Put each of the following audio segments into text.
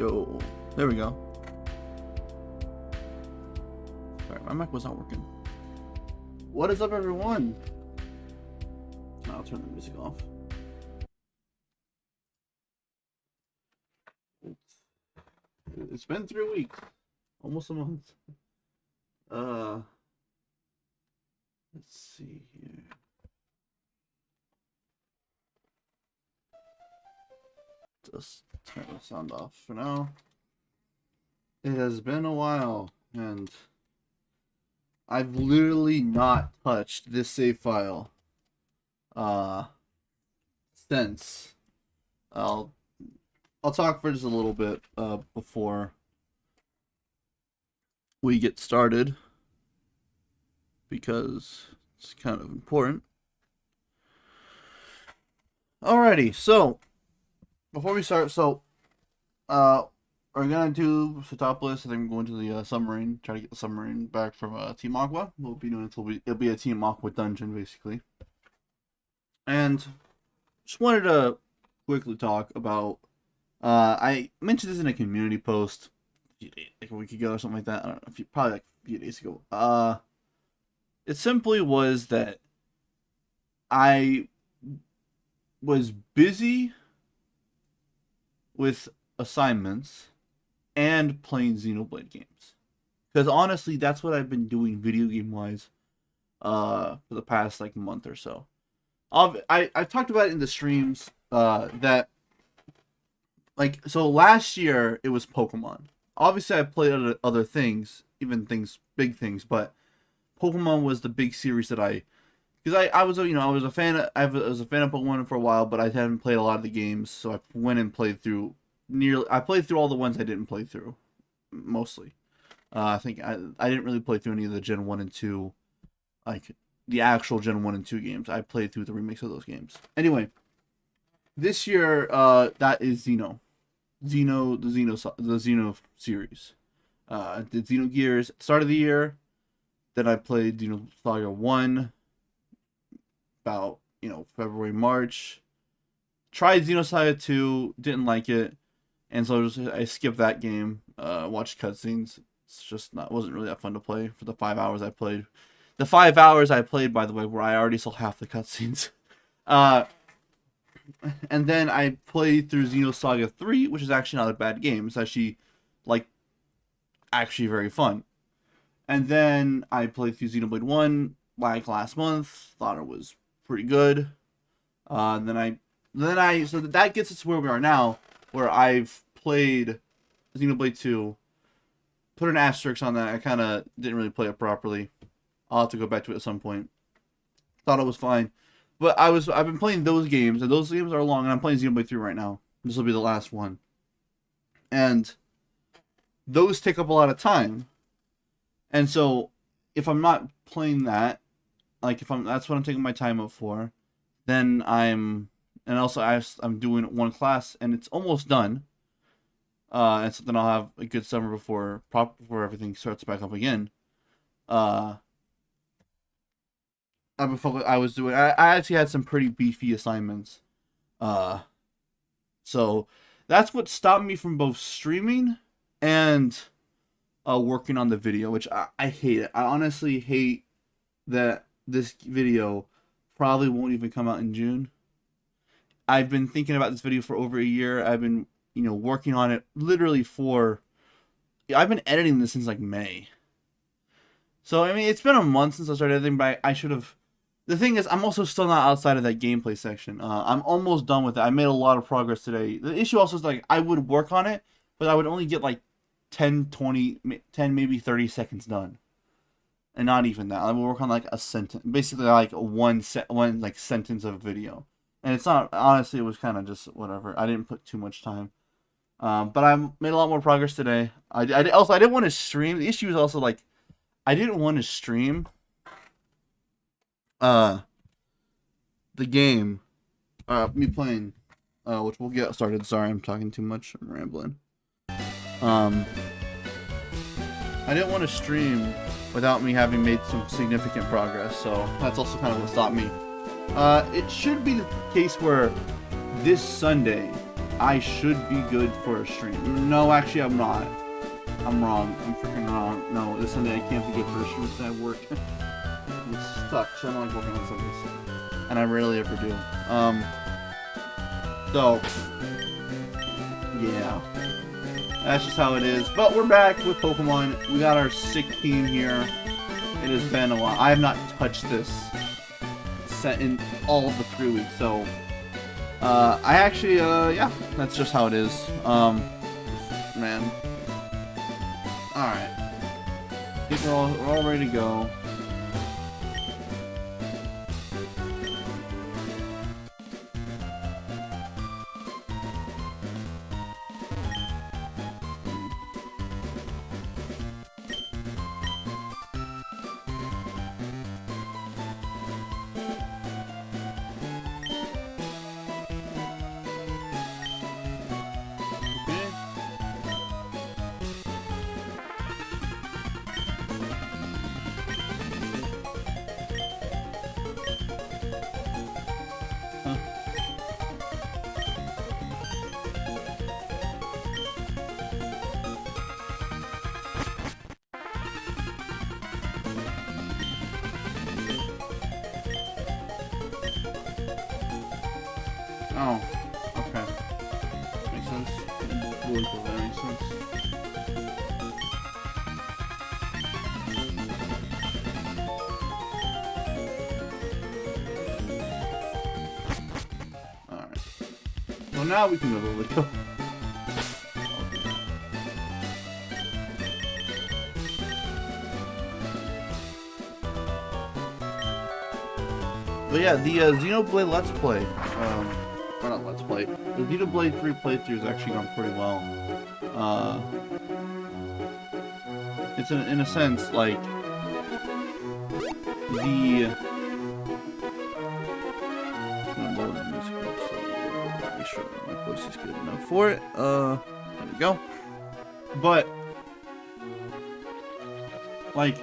Yo, there we go. Sorry, my mic was not working. What is up, everyone? I'll turn the music off. It's been 3 weeks, almost a month. Let's see here. Just turn the sound off for now. It has been a while, and I've literally not touched this save file since. I'll talk for just a little bit before we get started, because it's kind of important. Alrighty, so before we start, we're gonna do the top list, and then we're going to the submarine, try to get the submarine back from Team Aqua. We'll be doing it'll be a Team Aqua dungeon basically. And just wanted to quickly talk about, I mentioned this in a community post like a week ago or something like that. I don't know, probably like a few days ago. It simply was that I was busy with assignments and playing Xenoblade games, because honestly that's what I've been doing video game wise for the past like month or so. I've talked about it in the streams that, like, so last year it was Pokemon. Obviously I played other things, even big things, but Pokemon was the big series that because I was a fan of Pokemon for a while, but I hadn't played a lot of the games, so I went and played through all the ones I didn't play through, mostly. I think I didn't really play through any of the Gen 1 and 2, like the actual Gen 1 and 2 games. I played through the remakes of those games. Anyway, this year that is the Xeno series. I did Xenogears at the start of the year. Then I played Xenosaga 1 about, February, March. Tried Xenosaga 2, didn't like it, and so I skipped that game. Watched cutscenes. It's just wasn't really that fun to play for the 5 hours I played. The 5 hours I played, by the way, where I already saw half the cutscenes. And then I played through Xenosaga 3, which is actually not a bad game. It's actually very fun. And then I played through Xenoblade 1 last month. Thought it was pretty good. So that gets us to where we are now, where I've played Xenoblade 2. Put an asterisk on that. I kind of didn't really play it properly. I'll have to go back to it at some point. Thought it was fine. But I've been playing those games, and those games are long, and I'm playing Xenoblade 3 right now. This will be the last one. And those take up a lot of time. And so if I'm not playing that, that's what I'm taking my time up for, then I'm doing one class, and it's almost done. And so then I'll have a good summer before everything starts back up again. I actually had some pretty beefy assignments. So that's what stopped me from both streaming and working on the video, which I hate it. I honestly hate that this video probably won't even come out in June. I've been thinking about this video for over a year. I've been, working on it literally I've been editing this since like May. So, I mean, it's been a month since I started editing, but I should have. The thing is, I'm also still not outside of that gameplay section. I'm almost done with it. I made a lot of progress today. The issue also is, I would work on it, but I would only get 10, maybe 30 seconds done. And not even that. I would work on a sentence. Basically, one sentence of video. And it's not, honestly, it was kind of just whatever. I didn't put too much time. But I made a lot more progress today. I didn't want to stream. The issue is also, I didn't want to stream the game, me playing, which we'll get started. Sorry, I'm talking too much. I'm rambling. I didn't want to stream without me having made some significant progress, so that's also kind of what stopped me. It should be the case where this Sunday I should be good for a stream. No, actually, I'm not. I'm wrong. I'm freaking wrong. No, this Sunday I can't be good for a stream because I have work. It sucks. I don't like working on Sundays. And I rarely ever do. So, yeah. That's just how it is. But we're back with Pokemon. We got our sick team here. It has been a while. I have not touched this set in all of the 3 weeks, so I actually yeah, that's just how it is. Man. Alright. I think we're all ready to go. Oh, okay. Makes sense. Really cool, that makes sense. Alright. Well, now we can go to the video. But yeah, the Xenoblade Let's Play, or not Let's Play, the Xenoblade 3 playthrough has actually gone pretty well. It's in a sense, like, the... I'm gonna load the music up so make sure my voice is good enough for it. There we go. But, like,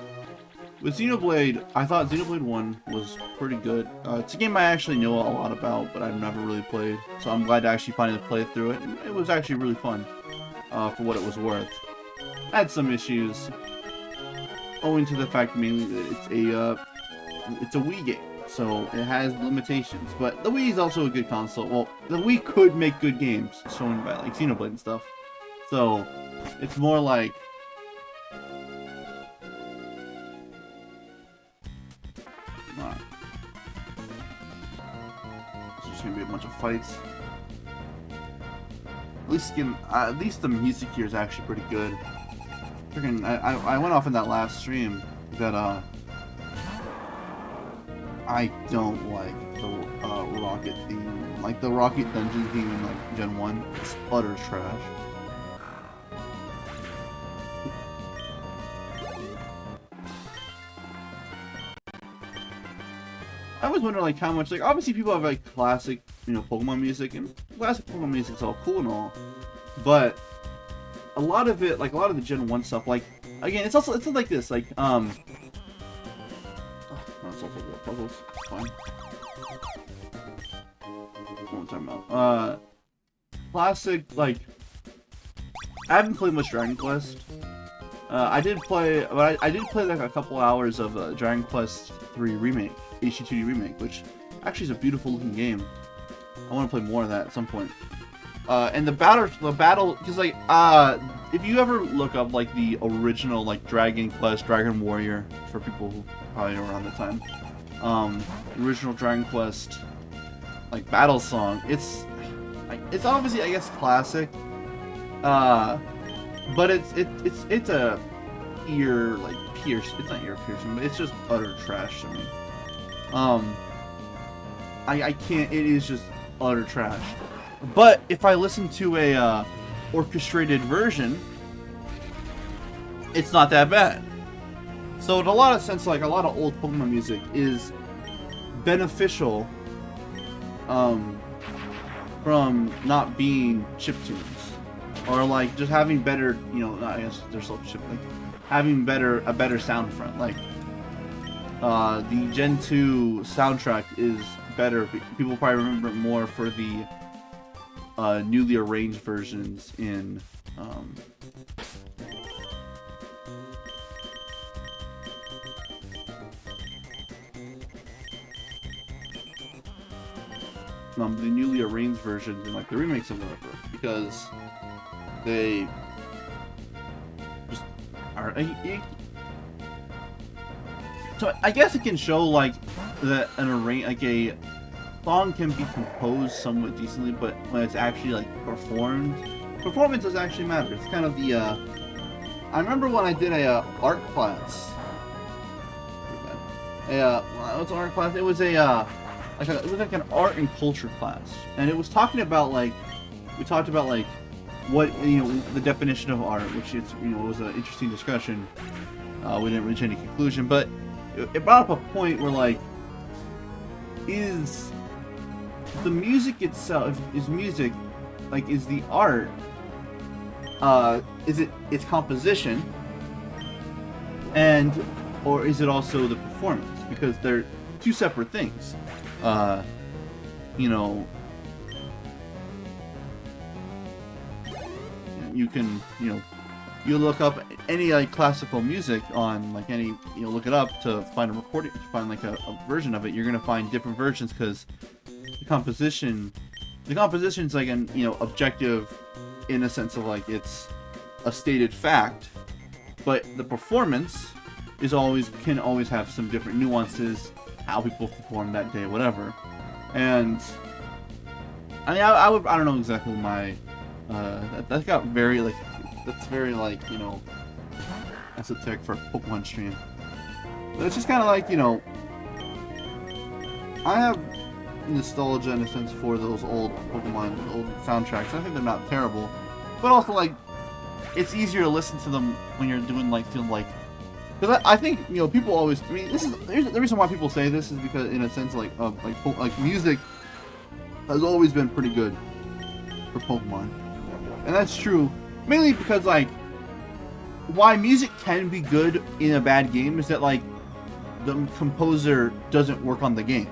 with Xenoblade, I thought Xenoblade 1 was pretty good. It's a game I actually know a lot about, but I've never really played. So I'm glad to actually finally play through it. It was actually really fun, for what it was worth. I had some issues, owing to the fact mainly that it's a Wii game, so it has limitations. But the Wii is also a good console. Well, the Wii could make good games, shown by like Xenoblade and stuff. So it's more like, gonna be a bunch of fights. At least the music here is actually pretty good. Freaking, I went off in that last stream that I don't like the Rocket theme, like the Rocket Dungeon theme in like Gen 1. It's utter trash. I was wondering like how much, like, obviously people have like classic, you know, Pokemon music, and classic Pokemon music's all cool and all, but a lot of it, like a lot of the Gen 1 stuff, like, again, it's like this, like, it's also War Puzzles, it's fine. What am I talking about? Classic, like, I haven't played much Dragon Quest. I did play like a couple hours of Dragon Quest 3 Remake. HD2D Remake, which actually is a beautiful looking game. I want to play more of that at some point. And the battle, because like, if you ever look up like the original like Dragon Quest, Dragon Warrior, for people who probably are around the time, the original Dragon Quest like battle song, it's obviously, I guess, classic, but it's a ear like pierce. It's not ear piercing, but it's just utter trash to me. I can't, it is just utter trash. But if I listen to a orchestrated version, it's not that bad. So in a lot of sense, like a lot of old Pokemon music is beneficial from not being chiptunes, or like just having better, you know, I guess they're still chip, like having a better sound front. Like the Gen 2 soundtrack is better. People probably remember it more for the newly arranged versions in the newly arranged versions and like the remakes of whatever, because they just are. So I guess it can show like that a song can be composed somewhat decently, but when it's actually like performed, performance does actually matter. It's kind of the I remember when I did a art class. What's an art class? It was it was like an art and culture class, and it was talking about like we talked about like what the definition of art, which it's was an interesting discussion. We didn't reach any conclusion, but it brought up a point where like is the music itself is music like is the art is it its composition and or is it also the performance, because they're two separate things. You can you look up any like classical music on like any look it up to find a recording, to find like a version of it. You're gonna find different versions because the composition's like an objective in a sense of like it's a stated fact, but the performance can always have some different nuances, how people perform that day, whatever. And I mean, I don't know exactly my that got very like that's very like esoteric for a Pokemon stream, but it's just kind of like I have nostalgia in a sense for those old Pokemon, old soundtracks. I think they're not terrible, but also like it's easier to listen to them when you're doing like feeling like, because I think people always, I mean, the reason why people say this is because in a sense like music has always been pretty good for Pokemon, and that's true mainly because like why music can be good in a bad game is that like the composer doesn't work on the game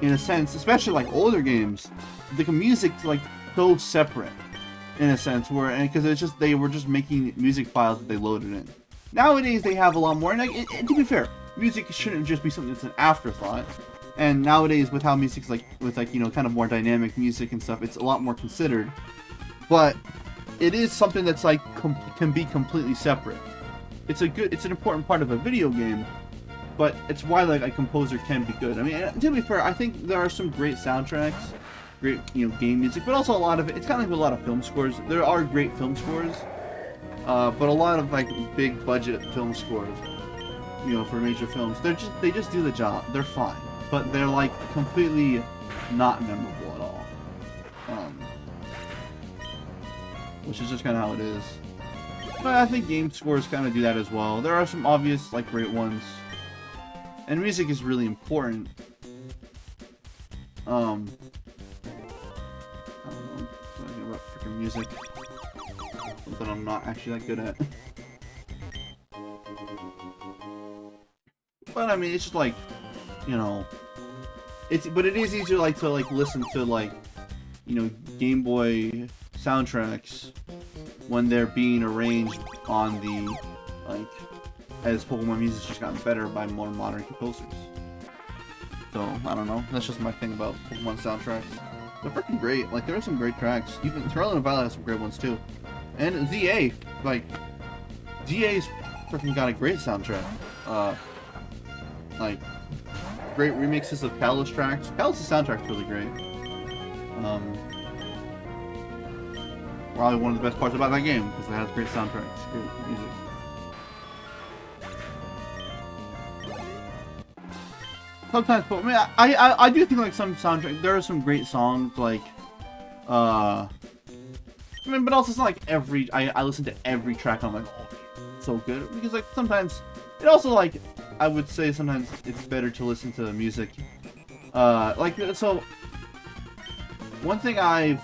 in a sense, especially like older games. The music's like so separate in a sense, where because it's just they were just making music files that they loaded in. Nowadays they have a lot more, and like, to be fair, music shouldn't just be something that's an afterthought. And nowadays with how music's like with like kind of more dynamic music and stuff, it's a lot more considered. But it is something that's like can be completely separate. It's an important part of a video game, but it's why like a composer can be good. I mean, to be fair, I think there are some great soundtracks, great game music, but also a lot of it's kind of like a lot of film scores. There are great film scores, but a lot of like big budget film scores, for major films, they just do the job. They're fine, but they're like completely not memorable at all. Which is just kind of how it is. But I think game scores kind of do that as well. There are some obvious like great ones, and music is really important. I don't know, talking about freaking music, something I'm not actually that good at. But I mean, it's just like, but it is easier like to like listen to like, Game Boy soundtracks when they're being arranged on the like as Pokemon music's just gotten better by more modern composers. So I don't know. That's just my thing about Pokemon soundtracks. They're freaking great. Like there are some great tracks. Even Scarlet and Violet has some great ones too. And ZA, like ZA's freaking got a great soundtrack. Like great remixes of Kalos tracks. Kalos' soundtrack's really great. Probably one of the best parts about that game because it has great soundtracks, great music. Sometimes, but I mean, I do think like some soundtrack, there are some great songs like, I mean, but also it's not like I listen to every track and I'm like, oh, so good, because like sometimes it also like I would say sometimes it's better to listen to the music, like so. One thing I've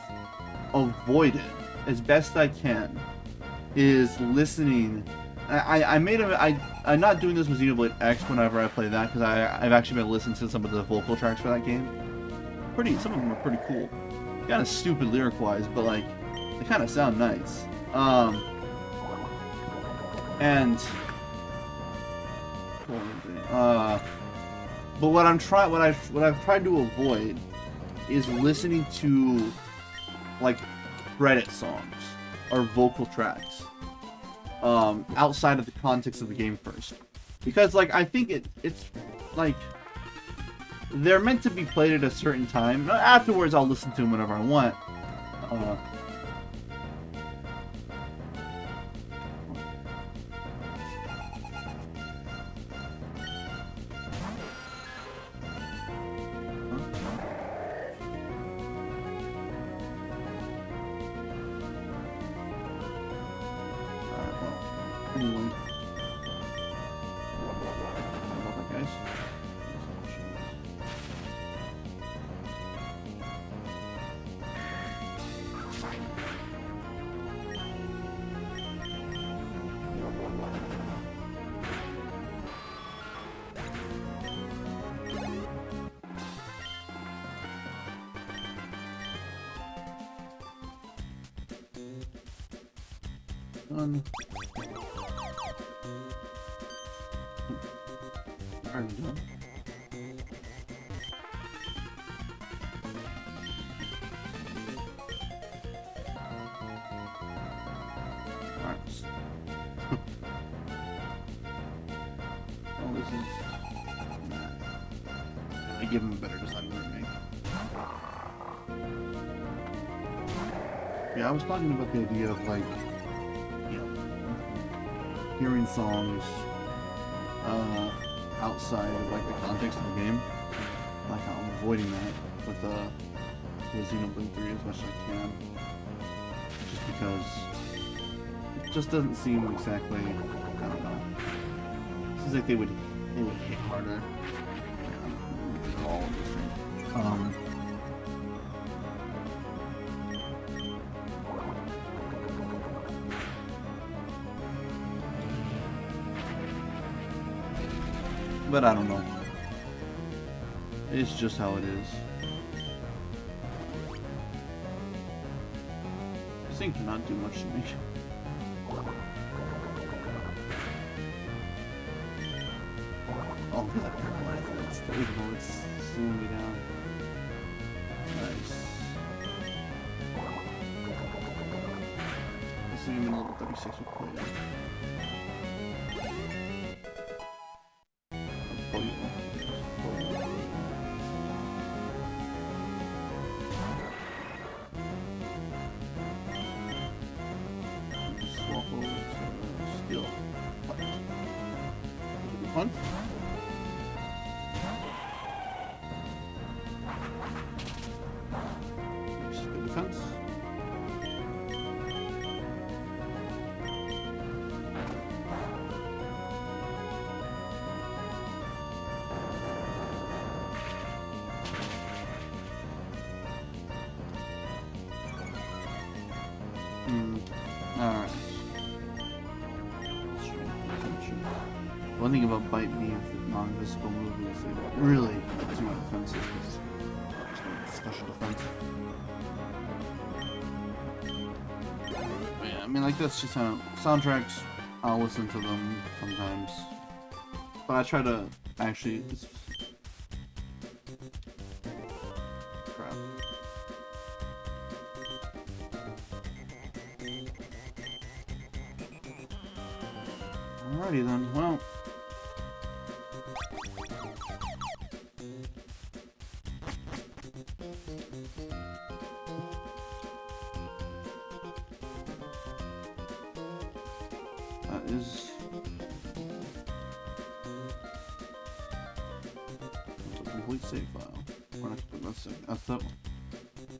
avoided as best I can is listening. I'm not doing this with Xenoblade X whenever I play that because I've actually been listening to some of the vocal tracks for that game. Some of them are pretty cool. Kind of stupid lyric-wise, but like they kind of sound nice. And but what I've tried to avoid is listening to like credit songs or vocal tracks outside of the context of the game first, because like I think it's like they're meant to be played at a certain time. Afterwards, I'll listen to them whenever I want. Anyway. Guys. Already done. Alright. Oh, this is... I give him a better design than me. Yeah, I was talking about the idea of, like, you know, hearing songs, outside of like the context of the game. Like I'm avoiding that with Xenoblade 3 as much as I can, just because it just doesn't seem exactly. I don't know. It seems like they would hit harder. Yeah, all of these things. But I don't know. It's just how it is. This thing cannot do much to me. Oh, because I paralyzed it. It's even though it's slowing me down. Nice. This thing in level 36 will play it. Fun. Good defense. Alright. One thing about Bite Me with non-visible movements is it really too defensive. It's special defense. But yeah, I mean, like that's just how soundtracks. I'll listen to them sometimes, but I try to actually. Crap. Alrighty then. Well. That is a complete save file. That's that one.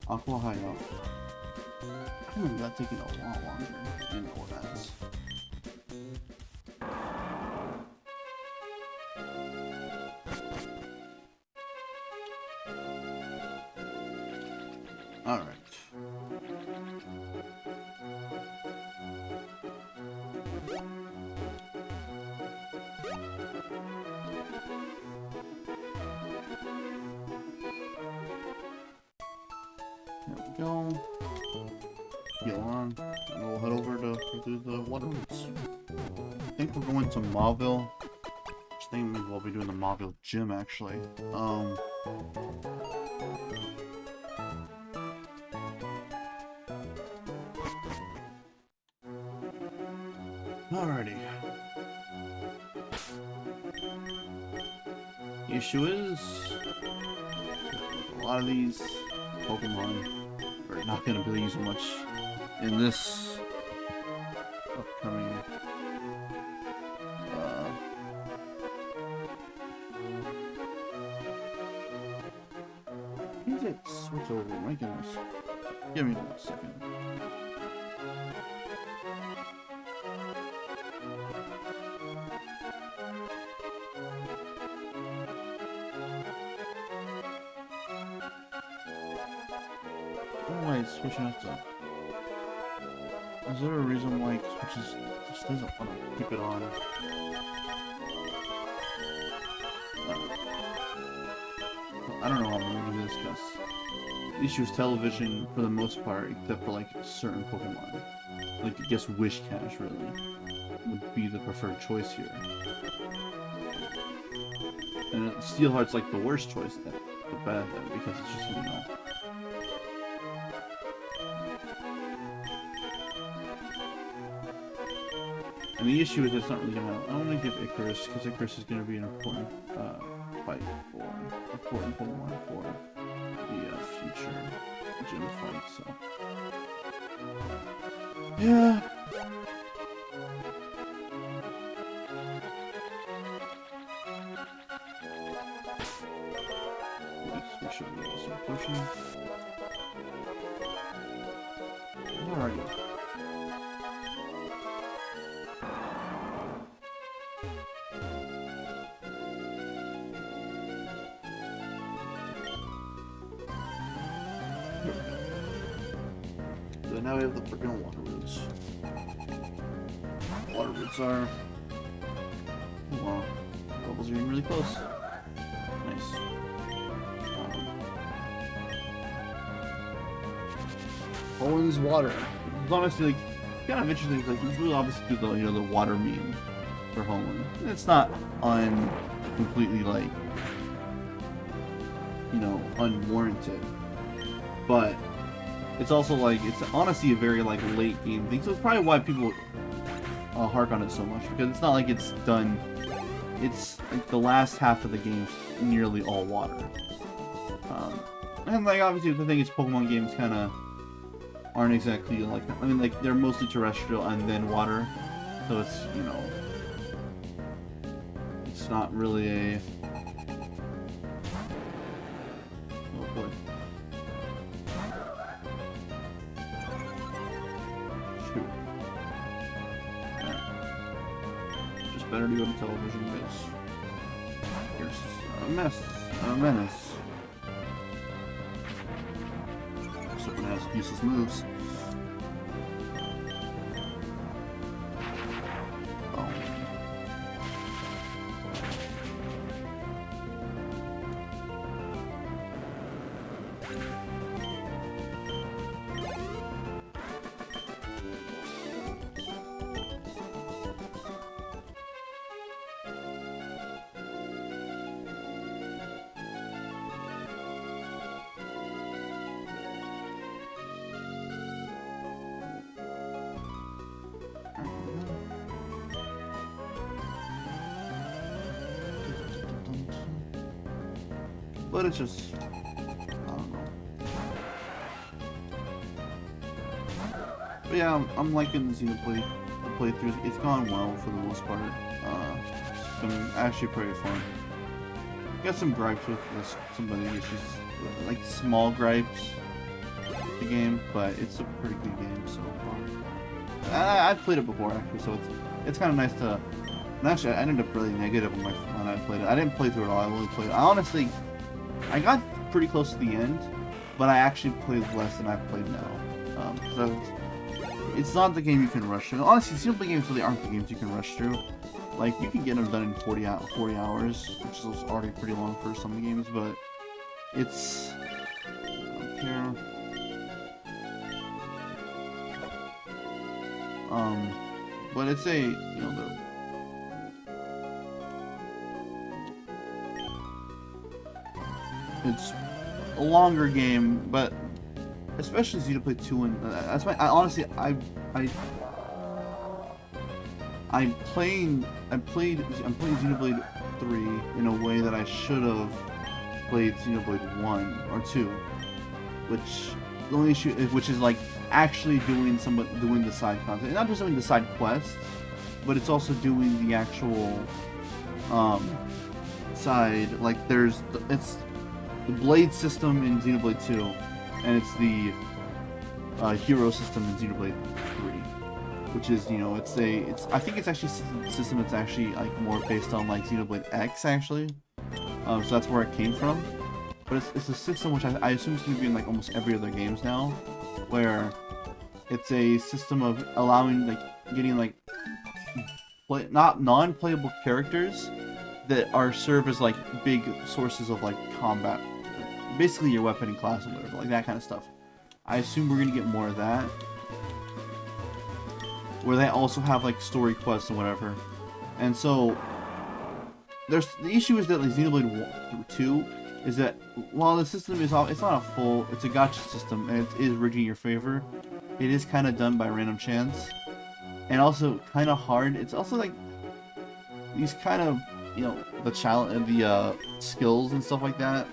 Aqua Hideout. I remember that taking a lot longer in Ornats. Alright. go. Heal on. And we'll head over to do the water routes. I think we're going to Mauville. I think maybe we'll be doing the Mauville gym actually. Alrighty. The issue is, a lot of these Pokemon are not going to be used much in this upcoming Is it switch over? My goodness. Give me 1 second. I don't know why it's switching up to. Is there a reason why it switches just doesn't want to keep it on? I don't know how I'm gonna do this because the issue is television for the most part, except for like certain Pokemon. Like I guess Wish Cash really would be the preferred choice here. And Steelheart's like the worst choice at the bad because it's just, you know. And the issue is it's not really gonna. I want to give Icarus because Icarus is gonna be an important fight for important Pokemon for the future gym fight. So yeah. We should be able to start pushing. Alrighty. So now we have the freaking water routes. Water routes are. Oh, wow. Bubbles are getting really close. Nice. Owen's water. It's honestly like kind of interesting. Like it's really obviously do the the water meme for Hoenn. It's not completely like unwarranted, but it's also like it's honestly a very like late game thing. So it's probably why people hark on it so much because it's not like it's done. It's like the last half of the game's nearly all water. And like obviously the thing is Pokemon games kind of aren't exactly like, I mean like they're mostly terrestrial and then water, so it's it's not really a shoot. Right. Just better to go to television because here's a menace. Except when it has useless moves. Oh. But it's just, I don't know. But yeah, I'm liking the playthroughs. It's gone well for the most part. It's been actually pretty fun. Got some gripes with some of the issues, like small gripes with the game, but it's a pretty good game so far. I've played it before actually, so it's kind of nice to. And actually, I ended up really negative when I played it. I didn't play through it all. I only played. I got pretty close to the end, but I actually played less than I've played now. So it's not the game you can rush through. Honestly, single play games really aren't the games you can rush through. Like you can get them done in 40 hours, which is already pretty long for some games, but it's. I don't care. But it's a, you know, it's a longer game, but especially Xenoblade 2 and that's why I honestly I'm playing Xenoblade 3 in a way that I should have played Xenoblade 1 or 2, which the only issue which is like actually doing the side content, not just doing the side quests, but it's also doing the actual side, like it's the blade system in Xenoblade 2 and it's the hero system in Xenoblade 3, which is, you know, it's I think it's actually a system that's actually like more based on like Xenoblade X actually, so that's where it came from. But it's a system which I assume is going to be in like almost every other games now, where it's a system of allowing like getting like not non-playable characters that serve as like big sources of like combat, basically your weapon and class or whatever, like that kind of stuff. I assume we're gonna get more of that, where they also have like story quests and whatever. And so the issue is that like Xenoblade 2 is that while the system is it's not a full, it's a gacha system and it is rigged in your favor, it is kind of done by random chance and also kind of hard. It's also like these kind of, you know, the challenge, the skills and stuff like that.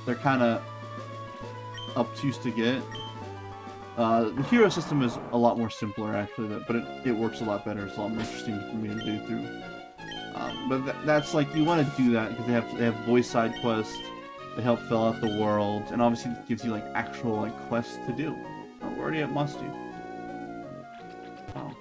They're kind of obtuse to get. The hero system is a lot more simpler actually, but it works a lot better. It's a lot more interesting for me to do through. But that's like, you want to do that because they have voice side quests. They help fill out the world, and obviously it gives you like actual like quests to do. Oh, we're already at must do. Oh.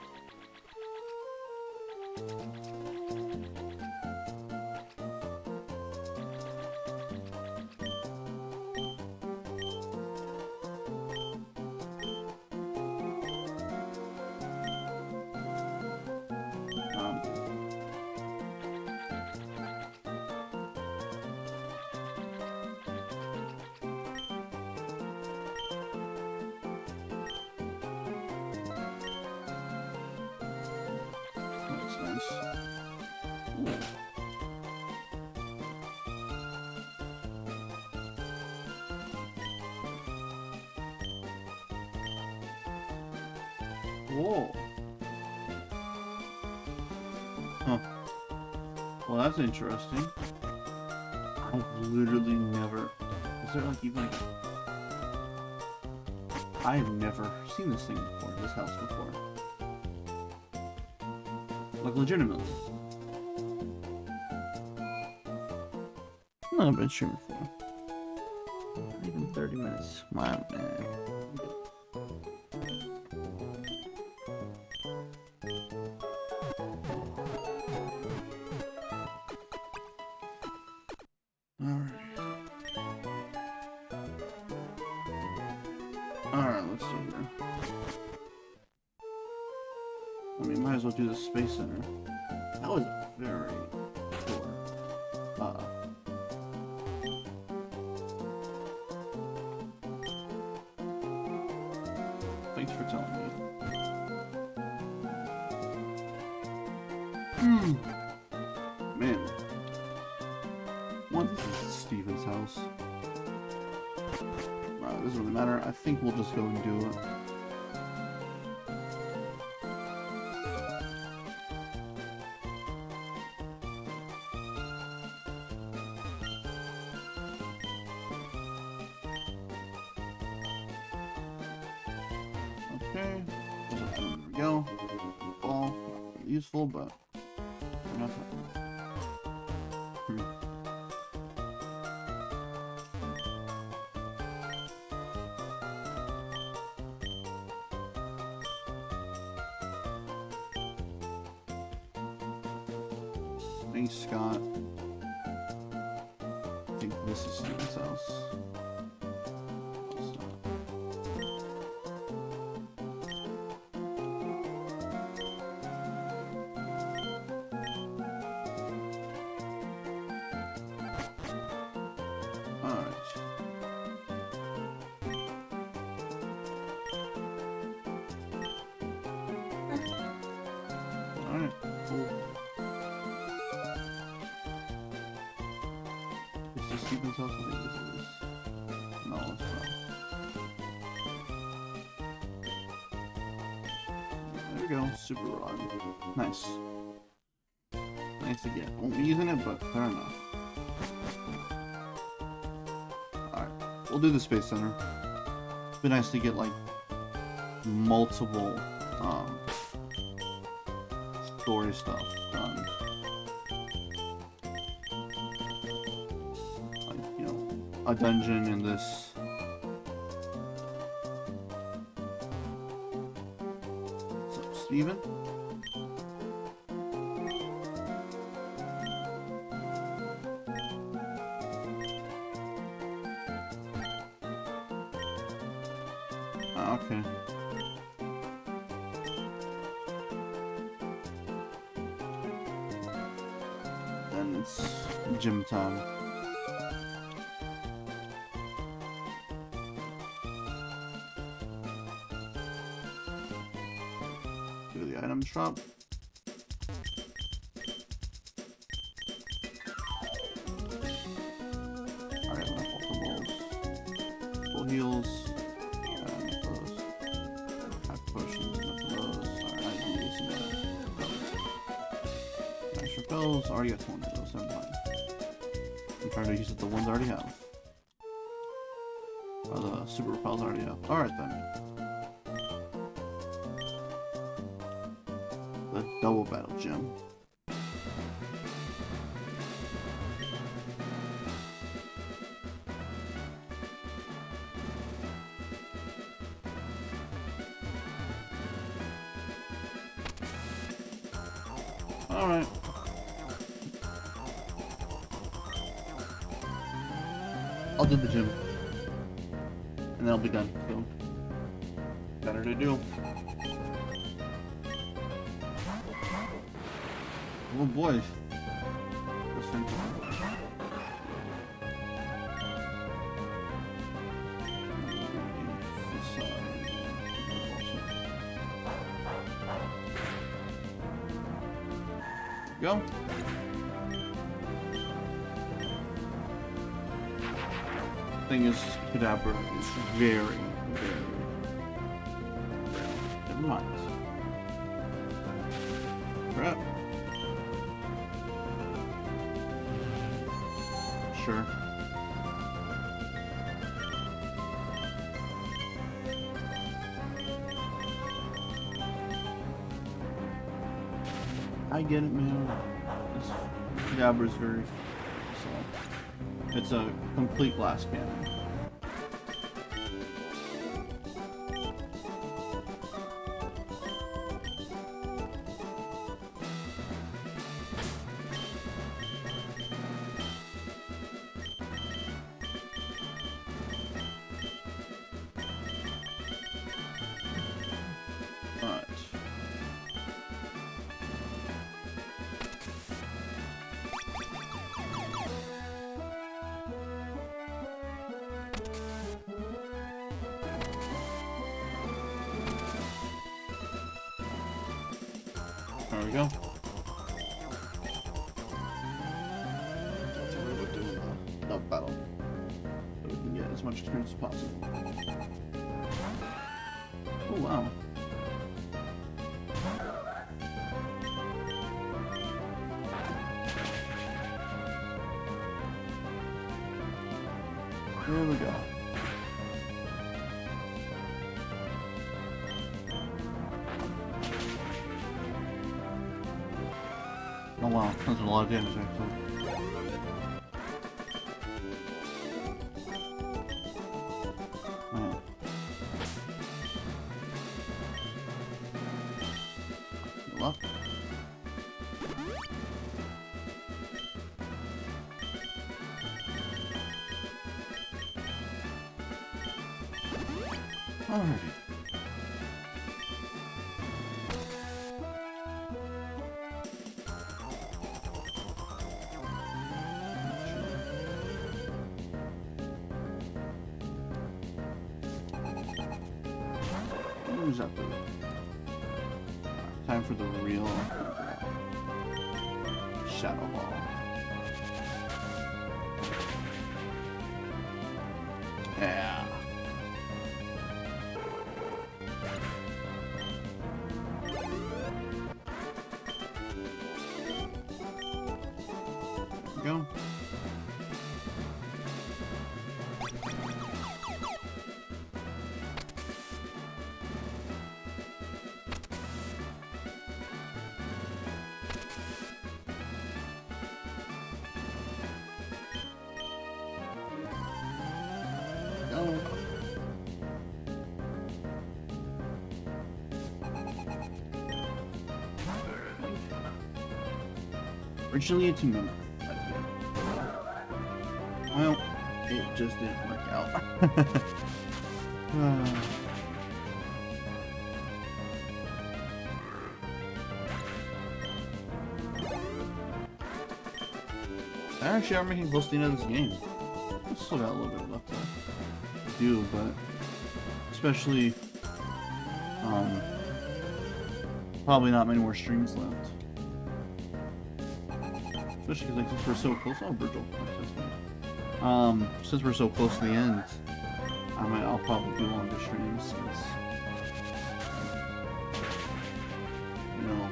Whoa. Huh. Well, that's interesting. I've literally never... Is there like even like... I've never seen this thing before, this house before. Like, legitimately. I've never been streaming before. Not even 30 minutes. Wow, man. Alright, let's see here. I mean, might as well do the Space Center. That was very cool. Thanks for telling me. Man. What is Steven's house? It doesn't really matter. I think we'll just go and do it. Okay. There we go. Ball. Useful, but nothing. Thanks, Scott. I think this is Steven's house. Steven's house? I think this is. No, it's not. There we go. Super rod. Nice. Nice to get. Won't be using it, but fair enough. Alright. We'll do the Space Center. It'd be nice to get, like, multiple, story stuff done. Like, you know, a dungeon in this. What's up, Steven? Okay. Then it's gym time. Go to the item shop. Alright, I'm gonna pull Pokeballs. Full heals. Repels, already got 20 of those, never mind. I'm trying to use the ones I already have. Oh, the super repels I already have. Alright then. The double battle gym. Alright. I'll do the gym. And then I'll be done. So, better to do. Oh boy. Go. Thing is, Kadabra is very, very. Never mind. Crap. Sure. I get it, man. This Kadabra is very. So, it's a complete glass cannon. There we go. So we're doing the battle. So we can get as much experience as possible. Oh wow. There we go. Oh wow, that's a lot of damage actually. Man. Good luck. Alrighty. Who's up there? Time for the real Shadow Ball. Yeah. There we go. Go. Originally a 2-member. Well, it just didn't work out. Actually, I'm making close to the end of this game. I still got a little bit left to do, but especially, probably not many more streams left. Especially because, like, since we're so close. Oh, Virgil. Since we're so close to the end, I'll probably do longer streams since, you know.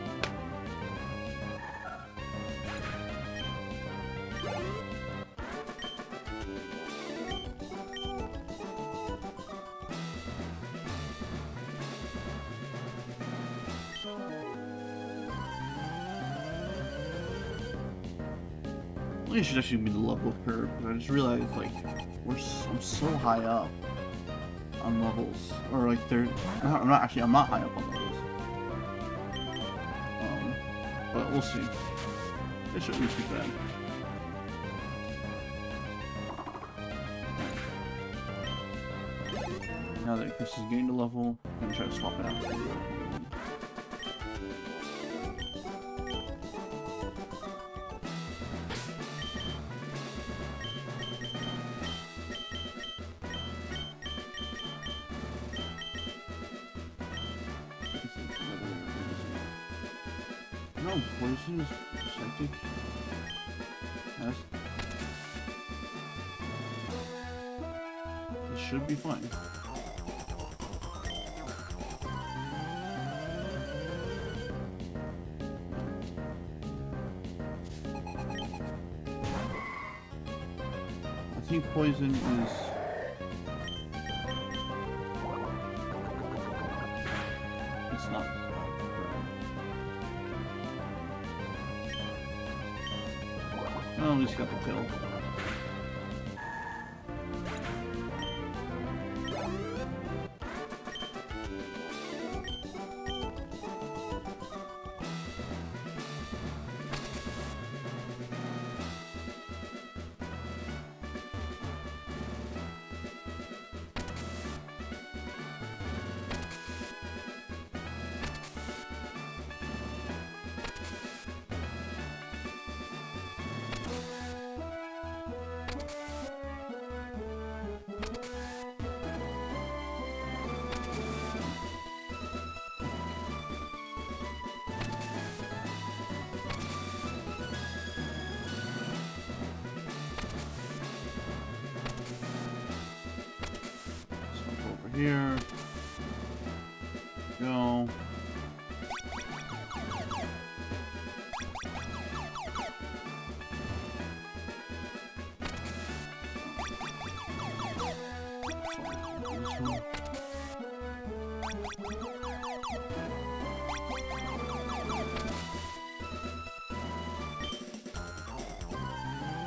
I think it should actually be the level curve, but I just realized, like, I'm so high up on levels, or like I'm not high up on levels. But we'll see. It shouldn't be too bad. Now that Chris has gained a level, I'm gonna try to swap it out. No, poison is psychic. Yes. It should be fine. I think poison is... It's not. Oh, we just got the kill. Here. Go.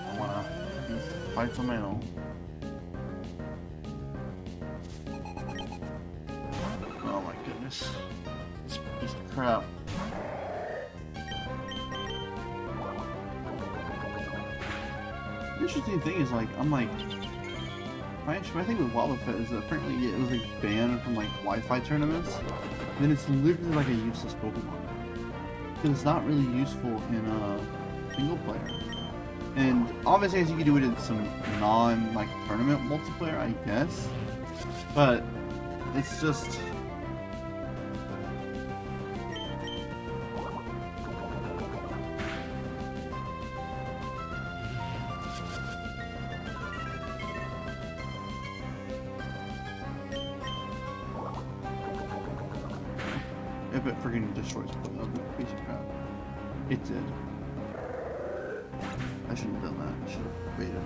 I wanna fight some ammo. This piece of crap. The interesting thing is, like, I'm like, my thing with Wobbuffet is that apparently it was like banned from like Wi-Fi tournaments. And then it's literally like a useless Pokemon because it's not really useful in single player. And obviously, as you can do it in some non tournament multiplayer, I guess. But it's just. If it freaking destroys the piece of crap. It did. I shouldn't have done that. I should have baited it.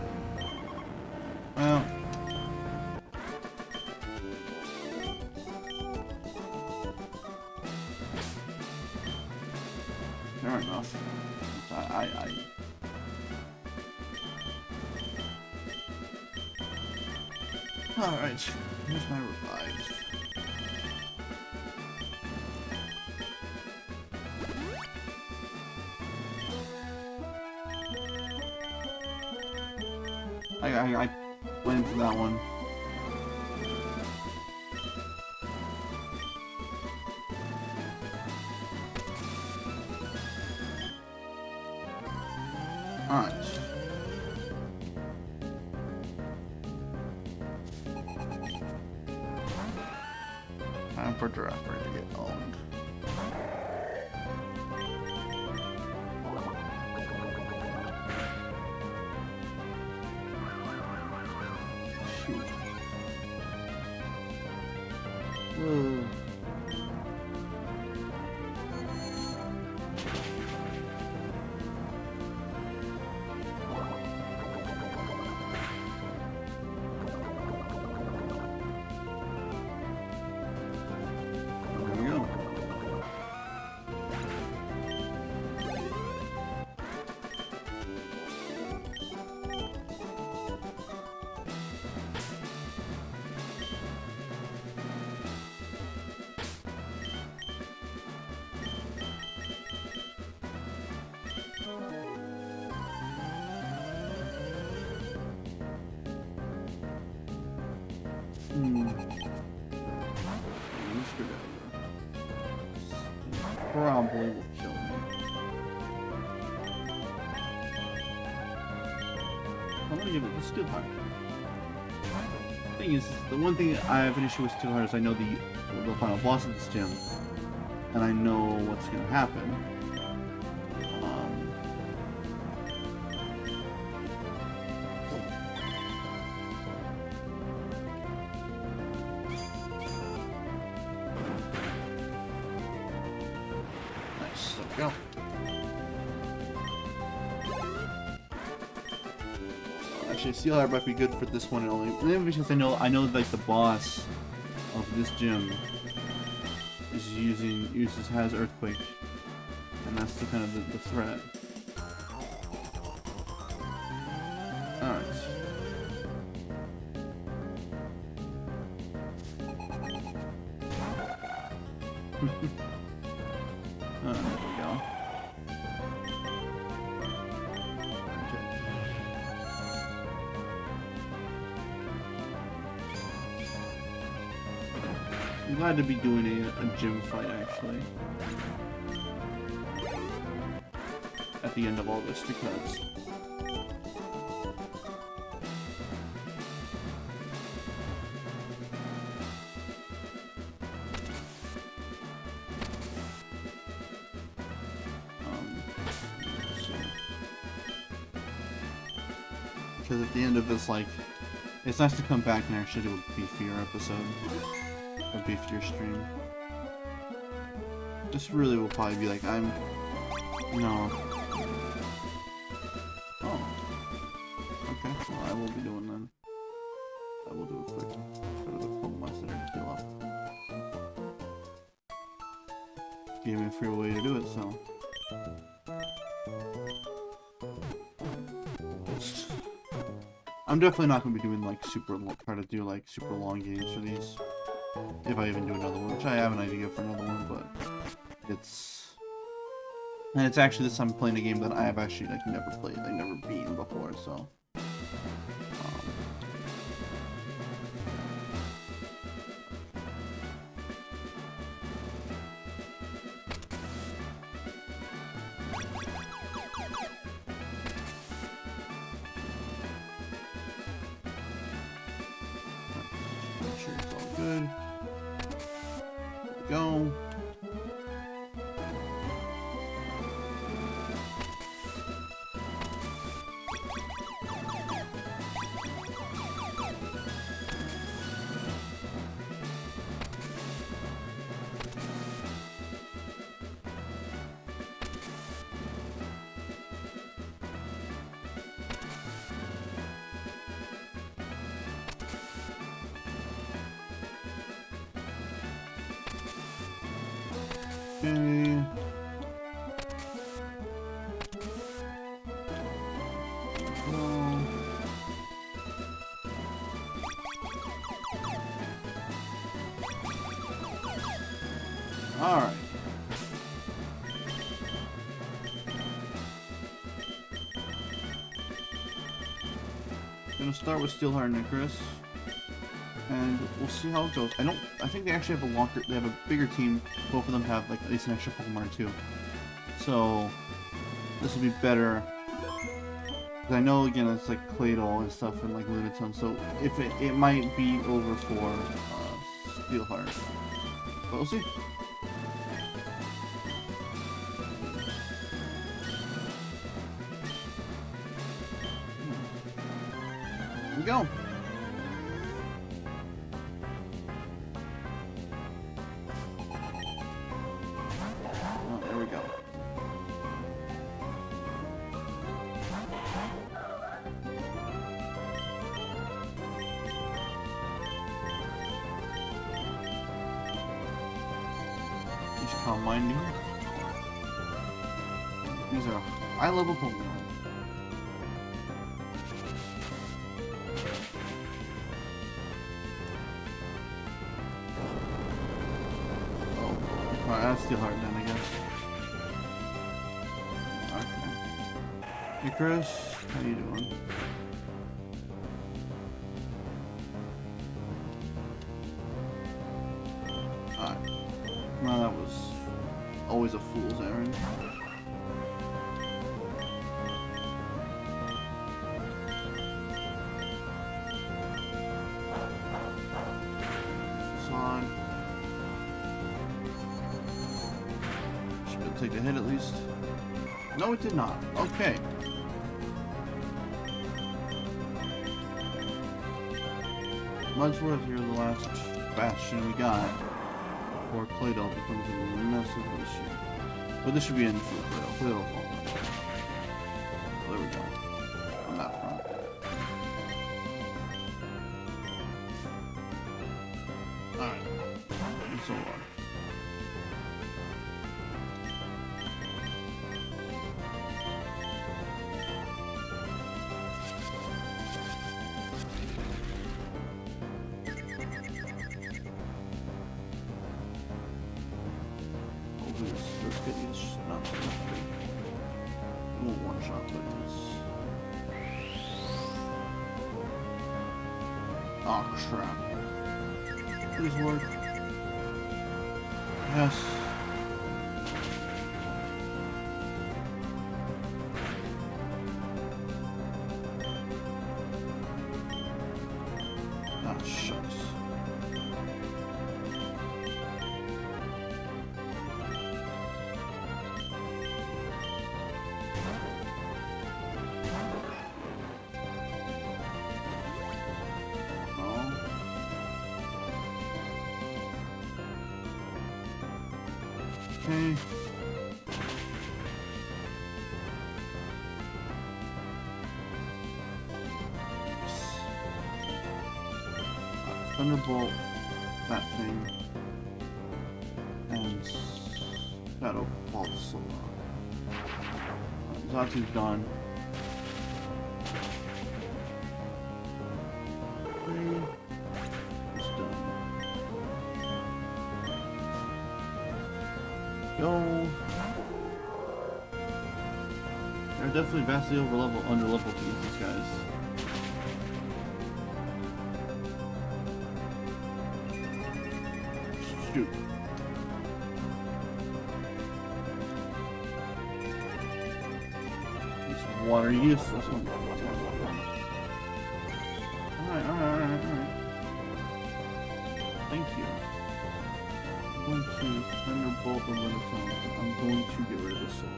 Well. Fair enough. Alright, here's my revive. I went into that one. Alright. Time for Giraffe to get owned. Shoot. Whoa. Probably will kill me. I'm gonna give it the Steel Heart. Thing is, the one thing I have an issue with Steel Heart is I know the final boss of this gym, and I know what's gonna happen. Go. Actually, Steel Heart might be good for this one only, maybe because I know like the boss of this gym has Earthquake, and that's the kind of the threat. All right. There we go. Okay. I'm glad to be doing a gym fight, actually. At the end of all this, because... Because at the end of this, like, it's nice to come back and actually do a beefier episode. A beefier stream. This really will probably be like, no. Oh. Okay, well I will be doing then. I will do it quick. Go to the Pokémon Center to heal up. Gave me a free way to do it, so. I'm definitely not going to be doing like try to do like super long games for these. If I even do another one, which I have an idea for another one, but it's actually this time playing a game that I have actually like never played, I've never beaten before, so. Sure it's all good. There we go. Okay. Alright. Gonna start with Steelheart and Icarus. And we'll see how it goes. I think they actually have they have a bigger team. Both of them have like at least an extra Pokemon or two. So this will be better. I know again it's like Claydol and stuff and like Lunatone, so if it might be over for Steelheart. But we'll see. Here we go. Oh, there we go. Calm Minding. These are high level Pokemon. Oh, alright, that's Steelheart then, I guess. Okay. Icarus, how you doing? Alright. Well, that was always a fool's errand. This on. Should take a hit at least. No, it did not. Okay. Mudsworth, you're the last bastion we got. Or Claydol becomes a massive issue. But this should be in for Claydol. Claydol's all right. Oh, there we go. On that front. Alright. So on. Let's get these not we'll one shot like this. Oh crap. Please work. Yes. Ah, shucks. Okay. Thunderbolt, that thing, and Shadow Ball Solar. Zatu's done. It's done. Go. They're definitely vastly under level to get these guys. Shoot. It's water useless. Alright. Thank you. I'm going to Thunderbolt the Lunatone. I'm going to get rid of this soul.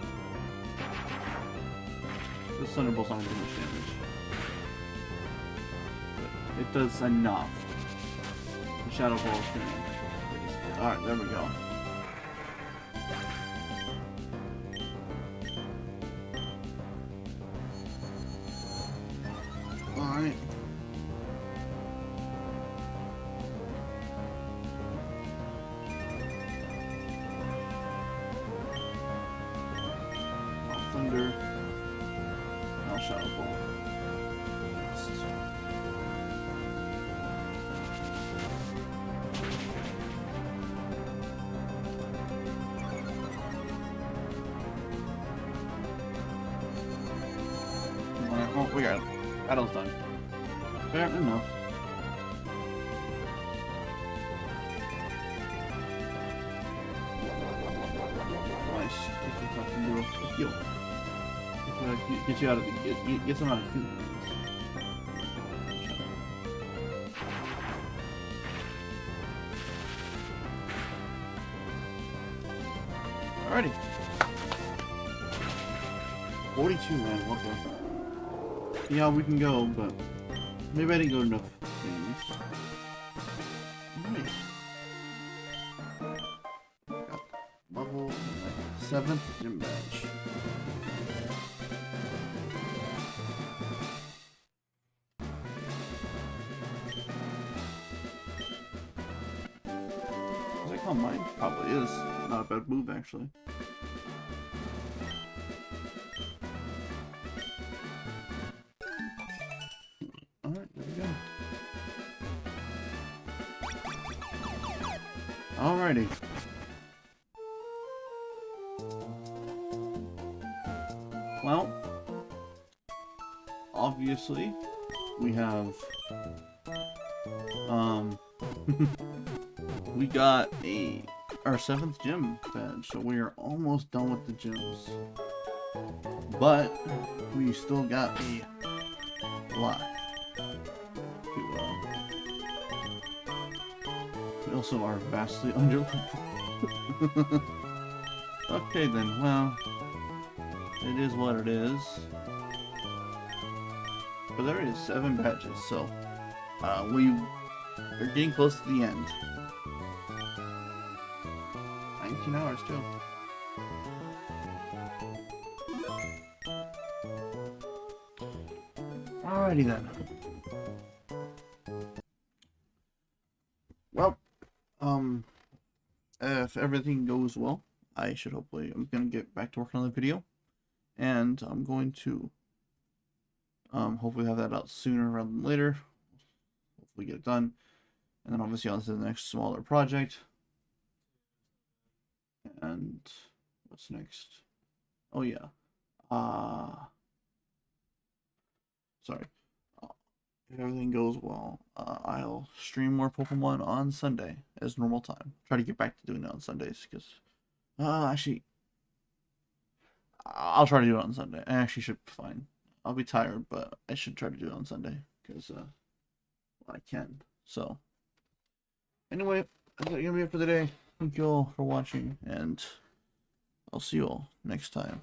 This Thunderbolt's not going to do much damage. But it does enough. The Shadow Ball is going to... Alright, there we go. Alright. Thunder. Now Shadow Ball. Oh, we got it. Battle's done. Fair enough. Nice. Yo. Get you out of the get some out of the Alrighty. 42, man. Okay. Yeah, we can go, but maybe I didn't go enough things. Alright. Got level 7th gym badge. Is that called mine? Probably is. Not a bad move, actually. Alright, there we go. Alrighty. Well, obviously, we have, we got our 7th gym badge, so we are almost done with the gyms. But, we still got a lot. We also are vastly under leveled. Okay then, well, it is what it is. But there is 7 badges, so we are getting close to the end. 19 hours too. Alrighty then. Well, if everything goes well, I'm gonna get back to working on the video, and I'm going to hopefully have that out sooner rather than later. Hopefully get it done, and then obviously on to the next smaller project. And what's next? Oh yeah, sorry. If everything goes well, I'll stream more Pokemon on Sunday as normal time. Try to get back to doing it on Sundays, because actually, I'll try to do it on Sunday. I actually should be fine. I'll be tired, but I should try to do it on Sunday, because I can. So, anyway, that's gonna be it for today. Thank you all for watching, and I'll see you all next time.